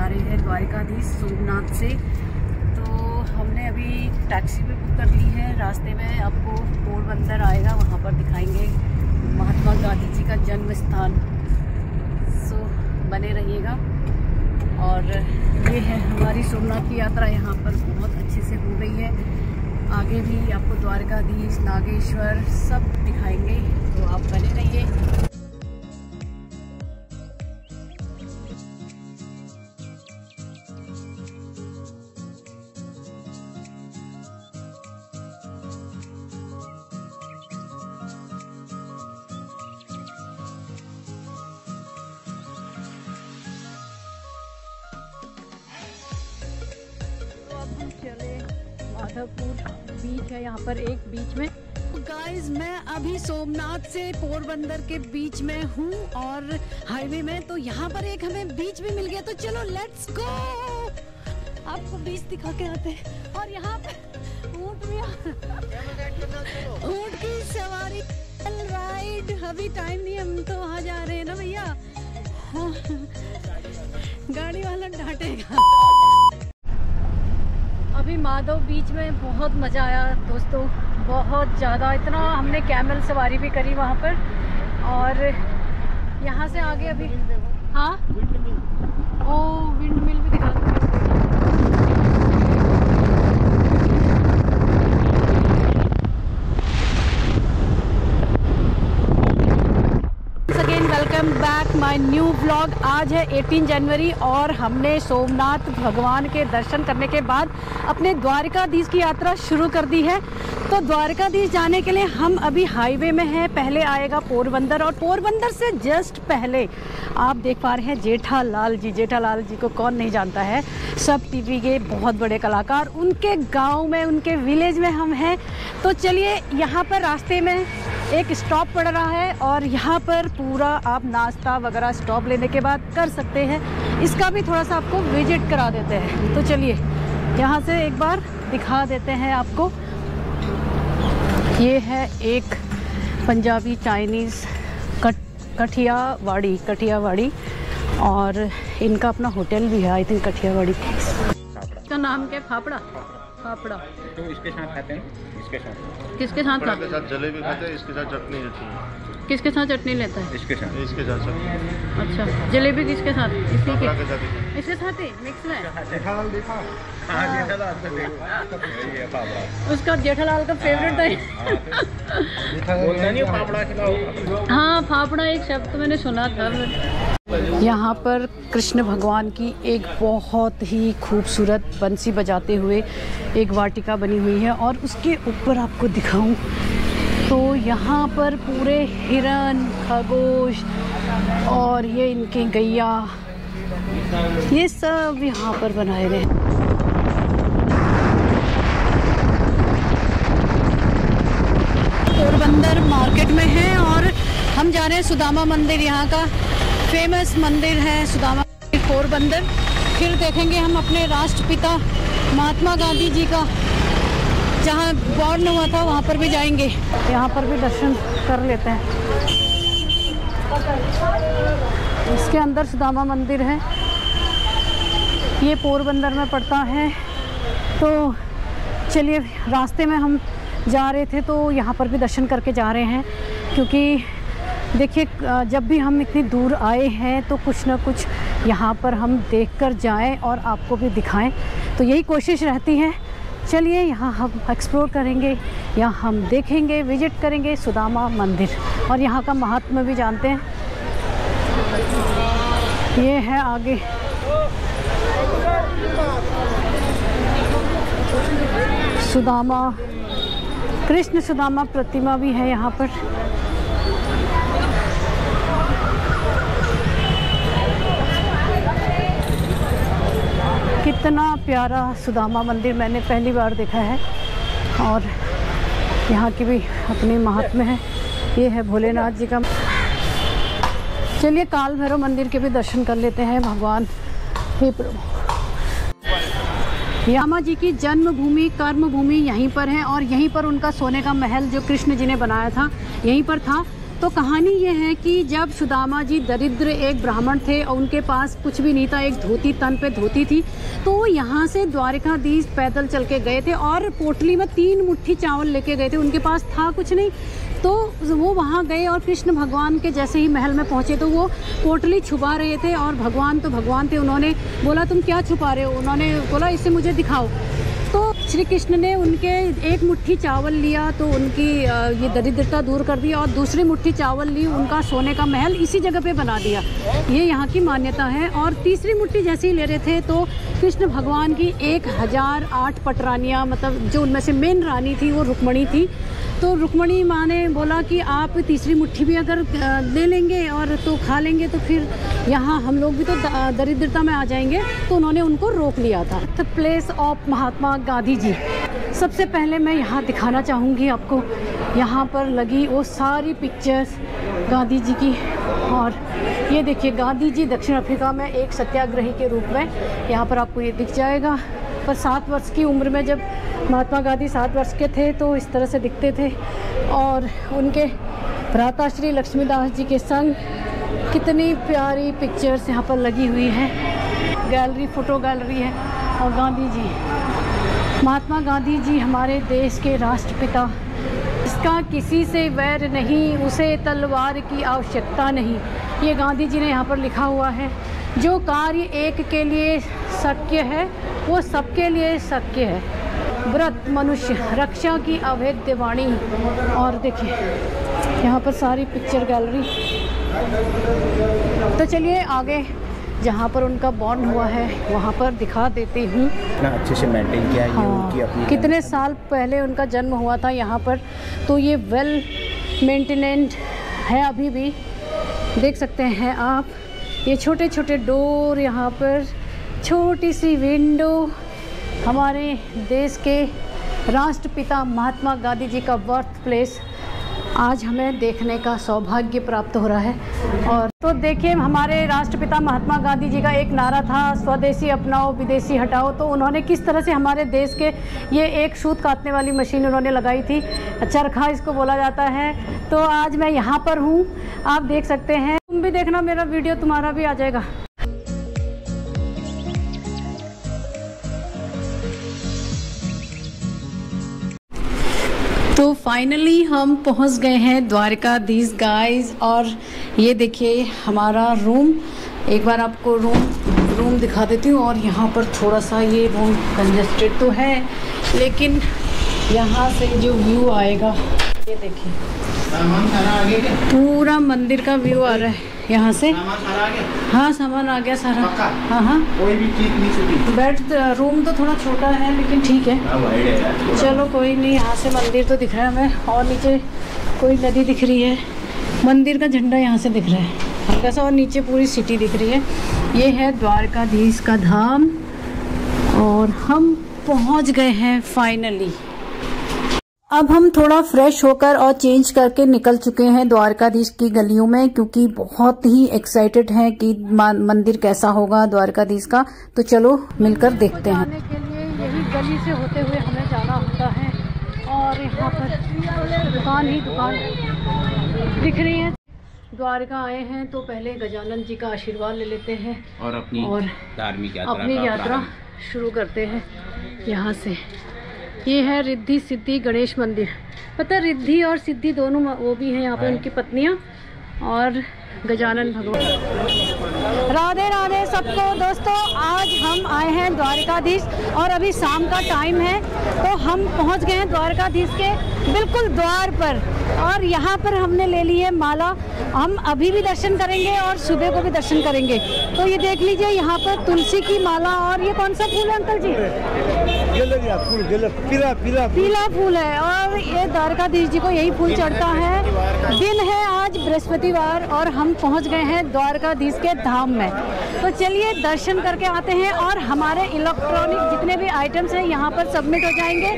जा रहे हैं द्वारिकाधीश सोमनाथ से। तो हमने अभी टैक्सी भी बुक कर ली है। रास्ते में आपको पोरबंदर आएगा, वहाँ पर दिखाएंगे महात्मा गांधी जी का जन्म स्थान। सो बने रहिएगा। और ये है हमारी सोमनाथ की यात्रा, यहाँ पर बहुत अच्छे से हो गई है। आगे भी आपको द्वारकाधीश, नागेश्वर सब दिखाएंगे, तो आप बने रहिए। चले माधवपुर बीच है यहाँ पर एक बीच में। गाइस मैं अभी सोमनाथ से पोरबंदर के बीच में हूँ और हाईवे में, तो यहाँ पर एक हमें बीच भी मिल गया। तो चलो लेट्स गो, आपको बीच दिखा के आते हैं। और यहाँ पे ऊँट भी, ऊँट की सवारी राइड। अभी टाइम नहीं, हम तो वहाँ जा रहे हैं ना भैया। हाँ, गाड़ी वाला डांटेगा। अभी माधव बीच में बहुत मज़ा आया दोस्तों, बहुत ज़्यादा। इतना हमने कैमल सवारी भी करी वहाँ पर। और यहाँ से आगे अभी हाँ ओ विंड मिल भी दिखा दूँगी। Welcome back my new vlog. आज है 18 जनवरी और हमने सोमनाथ भगवान के दर्शन करने के बाद अपने द्वारिकाधीश की यात्रा शुरू कर दी है। तो द्वारिकाधीश जाने के लिए हम अभी हाईवे में हैं। पहले आएगा पोरबंदर और पोरबंदर से जस्ट पहले आप देख पा रहे हैं जेठालाल जी। जेठालाल जी को कौन नहीं जानता है, सब टीवी के बहुत बड़े कलाकार। उनके गाँव में, उनके विलेज में हम हैं। तो चलिए, यहाँ पर रास्ते में एक स्टॉप पड़ रहा है और यहाँ पर पूरा आप नाश्ता वगैरह स्टॉप लेने के बाद कर सकते हैं। इसका भी थोड़ा सा आपको विजिट करा देते हैं। तो चलिए यहाँ से एक बार दिखा देते हैं आपको। ये है एक पंजाबी चाइनीज़ कठियावाड़ी और इनका अपना होटल भी है, आई थिंक कठियावाड़ी। इसका नाम क्या है? फाफड़ा। तो इसके साथ खाते हैं, इसके साथ। किसके साथ खाते हैं? जलेबी खाते हैं, इसके साथ चटनी रहती है। किसके साथ चटनी लेता है? इसके साथ चटनी। अच्छा, जलेबी किसके साथ? इसी के साथ। इसके साथ ही मिक्स में। जेठालाल देखा? हाँ, जेठालाल का फेवरेट। उसका जेठालाल का फेवरेट है। बोलता नहीं फाफड़ा खिलाओ। हाँ, फाफड़ा एक शब्द मैंने सुना था। यहाँ पर कृष्ण भगवान की एक बहुत ही खूबसूरत बंसी बजाते हुए एक वाटिका बनी हुई है। और उसके ऊपर आपको दिखाऊं तो यहाँ पर पूरे हिरन, खरगोश और ये इनकी गैया, ये सब यहाँ पर बनाए गए हैं। पोरबंदर मार्केट में है और हम जा रहे हैं सुदामा मंदिर। यहाँ का फेमस मंदिर है सुदामा पोरबंदर। फिर देखेंगे हम अपने राष्ट्रपिता महात्मा गांधी जी का जहाँ बॉर्न हुआ था, वहाँ पर भी जाएंगे। यहाँ पर भी दर्शन कर लेते हैं। इसके अंदर सुदामा मंदिर है, ये पोरबंदर में पड़ता है। तो चलिए, रास्ते में हम जा रहे थे तो यहाँ पर भी दर्शन करके जा रहे हैं, क्योंकि देखिए जब भी हम इतनी दूर आए हैं तो कुछ ना कुछ यहाँ पर हम देखकर जाएं और आपको भी दिखाएं, तो यही कोशिश रहती है। चलिए, यहाँ हम एक्सप्लोर करेंगे, यहाँ हम देखेंगे, विजिट करेंगे सुदामा मंदिर और यहाँ का महात्म्य भी जानते हैं। ये है आगे सुदामा, कृष्ण सुदामा प्रतिमा भी है यहाँ पर। कितना प्यारा सुदामा मंदिर, मैंने पहली बार देखा है और यहाँ की भी अपनी महात्म्य है। ये है भोलेनाथ जी का। चलिए, काल भैरव मंदिर के भी दर्शन कर लेते हैं। भगवान हे प्रभु, रामा जी की जन्मभूमि, कर्म भूमि यहीं पर है और यहीं पर उनका सोने का महल जो कृष्ण जी ने बनाया था यहीं पर था। तो कहानी ये है कि जब सुदामा जी दरिद्र एक ब्राह्मण थे और उनके पास कुछ भी नहीं था, एक धोती, तन पे धोती थी, तो वो यहाँ से द्वारिकाधीश पैदल चल के गए थे और पोटली में 3 मुट्ठी चावल लेके गए थे। उनके पास था कुछ नहीं, तो वो वहाँ गए और कृष्ण भगवान के जैसे ही महल में पहुँचे तो वो पोटली छुपा रहे थे और भगवान तो भगवान थे। उन्होंने बोला तुम क्या छुपा रहे हो? उन्होंने बोला इसे मुझे दिखाओ। तो श्री कृष्ण ने उनके 1 मुट्ठी चावल लिया तो उनकी ये दरिद्रता दूर कर दी और दूसरी मुट्ठी चावल ली, उनका सोने का महल इसी जगह पे बना दिया। ये यहाँ की मान्यता है। और तीसरी मुट्ठी जैसे ही ले रहे थे तो कृष्ण भगवान की 1008 पटरानियाँ, मतलब जो उनमें से मेन रानी थी वो रुक्मणी थी। तो रुक्मणी माँ ने बोला कि आप तीसरी मुट्ठी भी अगर ले लेंगे और तो खा लेंगे तो फिर यहाँ हम लोग भी तो दरिद्रता में आ जाएंगे। तो उन्होंने उनको रोक लिया था। The place of Mahatma Gandhi ji. सबसे पहले मैं यहाँ दिखाना चाहूँगी आपको, यहाँ पर लगी वो सारी पिक्चर्स गांधी जी की। और ये देखिए गांधी जी दक्षिण अफ्रीका में एक सत्याग्रही के रूप में यहाँ पर आपको ये दिख जाएगा। पर 7 वर्ष की उम्र में जब महात्मा गांधी 7 वर्ष के थे तो इस तरह से दिखते थे। और उनके भ्राता श्री लक्ष्मीदास जी के संग कितनी प्यारी पिक्चर्स यहाँ पर लगी हुई है। गैलरी, फ़ोटो गैलरी है। और गांधी जी, महात्मा गांधी जी हमारे देश के राष्ट्रपिता, इसका किसी से वैर नहीं, उसे तलवार की आवश्यकता नहीं। ये गांधी जी ने यहाँ पर लिखा हुआ है। जो कार्य एक के लिए शक्य है वो सबके लिए शक्य है। व्रत मनुष्य रक्षा की अभेद्य वाणी। और देखिए यहाँ पर सारी पिक्चर गैलरी। तो चलिए आगे जहाँ पर उनका बॉन्ड हुआ है वहाँ पर दिखा देती हूँ। इतना अच्छे से मेंटेन किया है। हाँ, उनकी अपनी कितने साल पहले उनका जन्म हुआ था यहाँ पर, तो ये वेल मेंटेनेंड है अभी भी। देख सकते हैं आप ये छोटे छोटे डोर, यहाँ पर छोटी सी विंडो। हमारे देश के राष्ट्रपिता महात्मा गांधी जी का बर्थ प्लेस आज हमें देखने का सौभाग्य प्राप्त हो रहा है। और तो देखिए हमारे राष्ट्रपिता महात्मा गांधी जी का एक नारा था, स्वदेशी अपनाओ विदेशी हटाओ। तो उन्होंने किस तरह से हमारे देश के ये एक सूत काटने वाली मशीन उन्होंने लगाई थी, चरखा इसको बोला जाता है। तो आज मैं यहाँ पर हूँ, आप देख सकते हैं। तुम भी देखना मेरा वीडियो, तुम्हारा भी आ जाएगा। तो फाइनली हम पहुंच गए हैं द्वारिकाधीश गाइस। और ये देखिए हमारा रूम, एक बार आपको रूम दिखा देती हूँ। और यहाँ पर थोड़ा सा ये रूम कंजेस्टेड तो है, लेकिन यहाँ से जो व्यू आएगा ये देखिए, पूरा मंदिर का व्यू आ रहा है यहाँ से। हाँ सामान आ गया सारा। हाँ कोई भी चीज नहीं छूटी। बेड रूम तो थोड़ा छोटा है लेकिन ठीक है, चलो कोई नहीं। यहाँ से मंदिर तो दिख रहा है हमें, और नीचे कोई नदी दिख रही है। मंदिर का झंडा यहाँ से दिख रहा है हल्का सा, और नीचे पूरी सिटी दिख रही है। ये है द्वारकाधीश का धाम और हम पहुँच गए हैं फाइनली। अब हम थोड़ा फ्रेश होकर और चेंज करके निकल चुके हैं द्वारकाधीश की गलियों में, क्योंकि बहुत ही एक्साइटेड हैं कि मंदिर कैसा होगा द्वारकाधीश का। तो चलो मिलकर देखते हैं। जाने के लिए यही गली से होते हुए हमें जाना होता है। और यहाँ पर दुकान ही दुकान दिख रही है। द्वारका आए हैं तो पहले गजानन जी का आशीर्वाद ले लेते हैं और अपनी धार्मिक यात्रा शुरू करते हैं यहाँ से। ये है रिद्धि सिद्धि गणेश मंदिर। पता है रिद्धि और सिद्धि दोनों वो भी हैं यहाँ पे, उनकी पत्नियाँ और गजानन भगवान। राधे राधे सबको दोस्तों, आज हम आए हैं द्वारकाधीश और अभी शाम का टाइम है। तो हम पहुँच गए हैं द्वारकाधीश के बिल्कुल द्वार पर। और यहाँ पर हमने ले ली है माला। हम अभी भी दर्शन करेंगे और सुबह को भी दर्शन करेंगे। तो ये देख लीजिए यहाँ पर तुलसी की माला। और ये कौन सा फूल है अंकल जी? पीला फूल है। और ये द्वारकाधीश जी को यही फूल चढ़ता है। दिन है आज बृहस्पतिवार और हम पहुंच गए हैं द्वारकाधीश के धाम में। तो चलिए दर्शन करके आते हैं। और हमारे इलेक्ट्रॉनिक जितने भी आइटम्स हैं यहाँ पर सबमिट हो जाएंगे।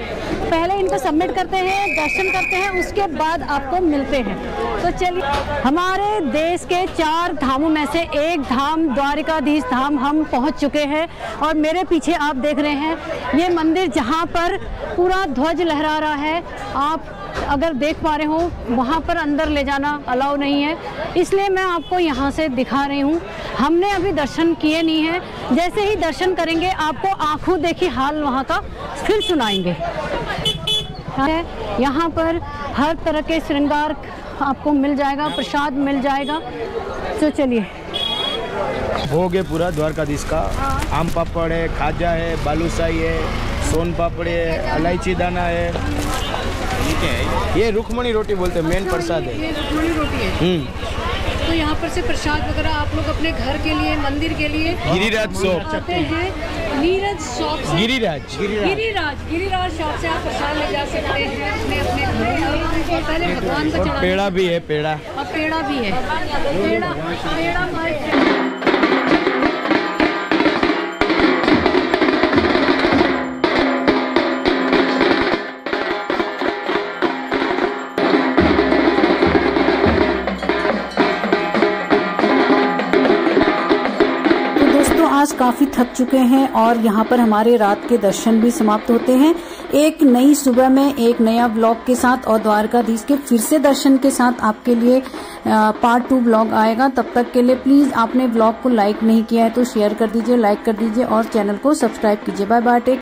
पहले इनको सबमिट करते हैं, दर्शन करते हैं, उसके बाद आपको मिलते हैं। तो चलिए, हमारे देश के 4 धामों में से एक धाम द्वारकाधीश धाम हम पहुँच चुके हैं। और मेरे पीछे आप देख रहे हैं ये मंदिर जहाँ पर पूरा ध्वज लहरा रहा है। आप अगर देख पा रहे हो वहाँ पर अंदर ले जाना अलाउ नहीं है, इसलिए मैं आपको यहाँ से दिखा रही हूँ। हमने अभी दर्शन किए नहीं हैं, जैसे ही दर्शन करेंगे आपको आंखों देखी हाल वहाँ का फिर सुनाएंगे। यहाँ पर हर तरह के श्रृंगार आपको मिल जाएगा, प्रसाद मिल जाएगा। तो चलिए, भोग है पूरा द्वारकाधीश का। आम पापड़ है, खाजा है, बालूशाही है, सोन पापड़ी है, इलायची दाना है। ये रुक्मणी रोटी बोलते हैं, मेन प्रसाद है। ये रुक्मणी रोटी है। तो यहाँ पर से प्रसाद वगैरह आप लोग अपने घर के लिए, मंदिर के लिए गिरिराज शॉप आते हैं। नीरज शॉप से, गिरिराज शॉप से आप प्रसाद ले जा सकते हैं अपने घरों में। पहले भगवान को चढ़ाते हैं। पेड़ा भी है, पेड़ा भी है। पेड़ा आज काफ़ी थक चुके हैं और यहाँ पर हमारे रात के दर्शन भी समाप्त होते हैं। एक नई सुबह में एक नया व्लॉग के साथ और द्वारकाधीश के फिर से दर्शन के साथ आपके लिए पार्ट 2 व्लॉग आएगा। तब तक के लिए प्लीज़ आपने व्लॉग को लाइक नहीं किया है तो शेयर कर दीजिए, लाइक कर दीजिए और चैनल को सब्सक्राइब कीजिए। Bye bye, take